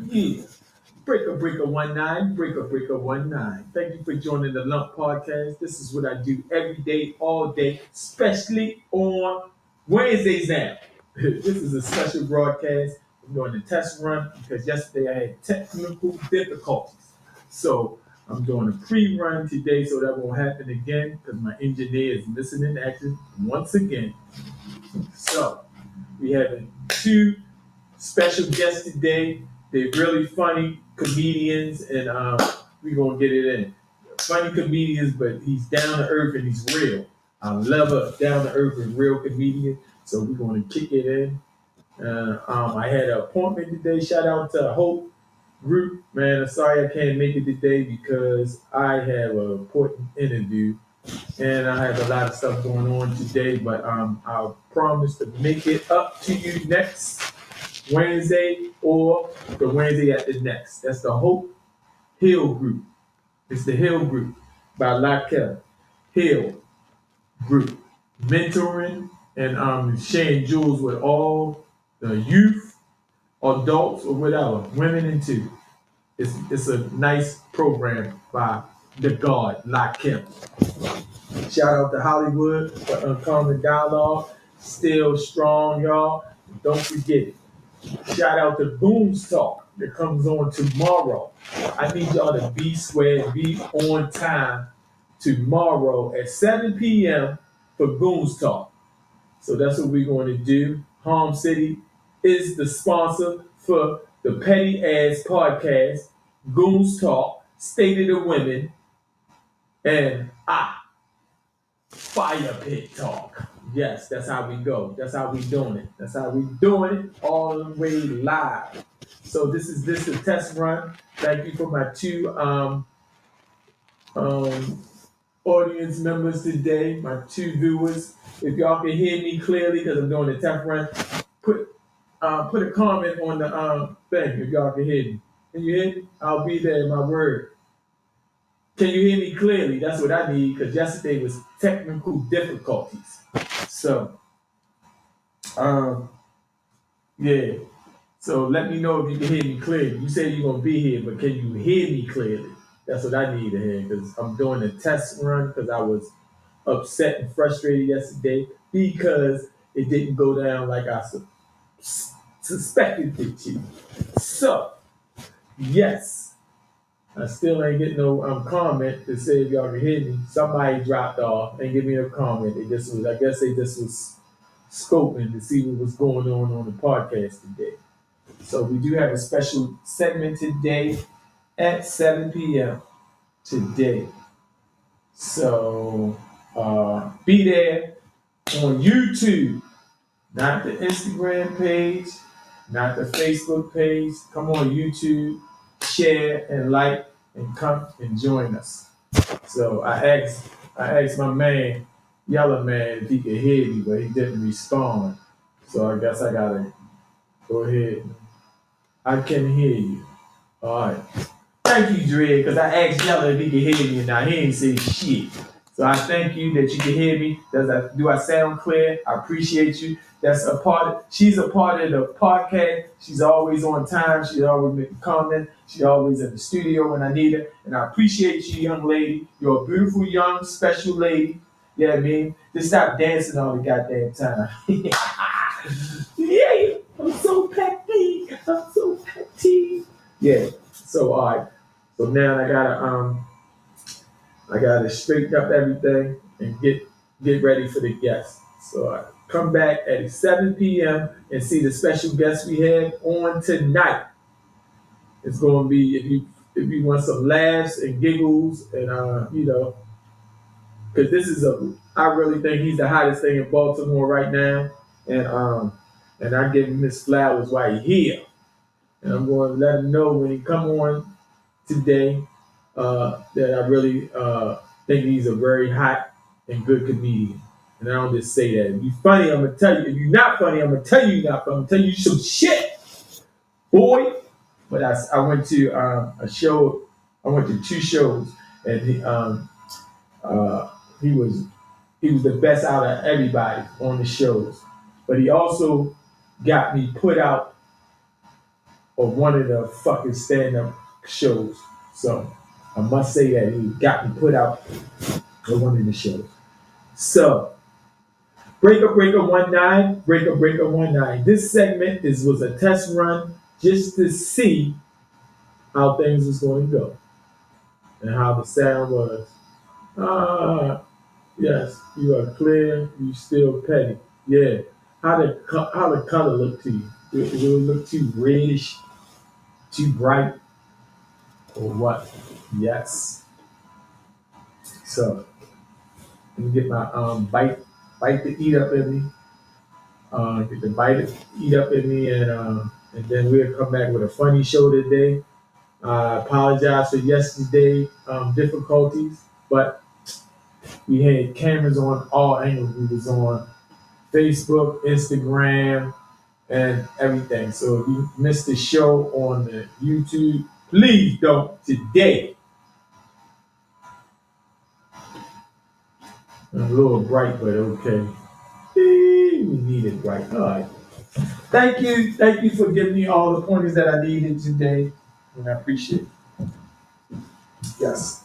Yeah. Breaker 19, Breaker 19. Thank you for joining the Lump Podcast. This is what I do every day, all day, especially on Wednesdays now. This is a special broadcast. I'm doing a test run because yesterday I had technical difficulties. So I'm doing a pre-run today so that won't happen again because my engineer is missing in action once again. So we have two special guests today. They're really funny comedians, and we're gonna get it in. Funny comedians, but he's down to earth and he's real. I love a down to earth and real comedian, so we're gonna kick it in. I had an appointment today. Shout out to Hope Group, man. I'm sorry I can't make it today because I have an important interview and I have a lot of stuff going on today. But I'll promise to make it up to you next Wednesday or the Wednesday at the next. That's the Hope Hill Group. It's the Hill Group by Lakel Hill Group. Mentoring and sharing jewels with all the youth, adults, or whatever, women and two. It's a nice program by the God Lakel. Shout out to Hollywood for Uncommon Dialogue. Still strong, y'all. Don't forget it. Shout out to Goons Talk that comes on tomorrow. I need y'all to be square, be on time tomorrow at 7 p.m. for Goons Talk. So that's what we're going to do. Harm City is the sponsor for the Petty Ass Podcast, Goons Talk, State of the Women, and Fire Pit Talk. Yes, that's how we go. That's how we doing it. That's how we doing it all the way live. So this is a test run. Thank you for my two audience members today, my two viewers. If y'all can hear me clearly because I'm doing a test run, put a comment on the thing if y'all can hear me. Can you hear me? I'll be there in my word. Can you hear me clearly? That's what I need because yesterday was technical difficulties. So, yeah. So let me know if you can hear me clearly. You say you're gonna be here, but can you hear me clearly? That's what I need to hear because I'm doing a test run because I was upset and frustrated yesterday because it didn't go down like I suspected it to. So, yes. I still ain't getting no comment to say if y'all can hear me. Somebody dropped off and give me a comment. I guess they just was scoping to see what was going on the podcast today. So we do have a special segment today at 7 p.m. today. So be there on YouTube, not the Instagram page, not the Facebook page. Come on YouTube, share and like and come and join us. So I asked my man, Yellow Man, if he could hear me, but he didn't respond. So I guess I gotta go ahead. I can hear you. All right. Thank you, Dre, because I asked Yellow if he could hear me, and now he ain't say shit. So I thank you that you can hear me. Do I sound clear? I appreciate you. She's a part of the podcast. She's always on time. She's always making comments. She's always in the studio when I need her. And I appreciate you, young lady. You're a beautiful, young, special lady. Yeah, I mean, just stop dancing all the goddamn time. Yeah, I'm so petty. I'm so petty. Yeah. So all right. So now I gotta straighten up everything and get ready for the guests. So I come back at 7 p.m. and see the special guest we have on tonight. It's gonna be if you want some laughs and giggles and because I really think he's the hottest thing in Baltimore right now, and I give him his flowers while he's here, and I'm going to let him know when he come on today that I really think he's a very hot and good comedian. And I don't just say that. If you're funny, I'm gonna tell you. If you're not funny, I'm gonna tell you you're not funny. I'm gonna tell you some shit, boy. But I went to a show. I went to two shows, and he was the best out of everybody on the shows. But he also got me put out of one of the fucking stand-up shows. So I must say that he got me put out for one of the shows. So Breaker 19. This segment was a test run just to see how things was going to go and how the sound was. Yes, you are clear. You still petty. Yeah. How the color look to you? Will it look too reddish, too bright, or what? Yes. So let me get my bite to eat up in me. Get the bite to eat up in me, and then we'll come back with a funny show today. I apologize for yesterday difficulties, but we had cameras on all angles. We was on Facebook, Instagram, and everything. So if you missed the show on the YouTube, please don't today. I'm a little bright, but okay. We need it bright. All right. Thank you for giving me all the pointers that I needed today, and I appreciate it. Yes.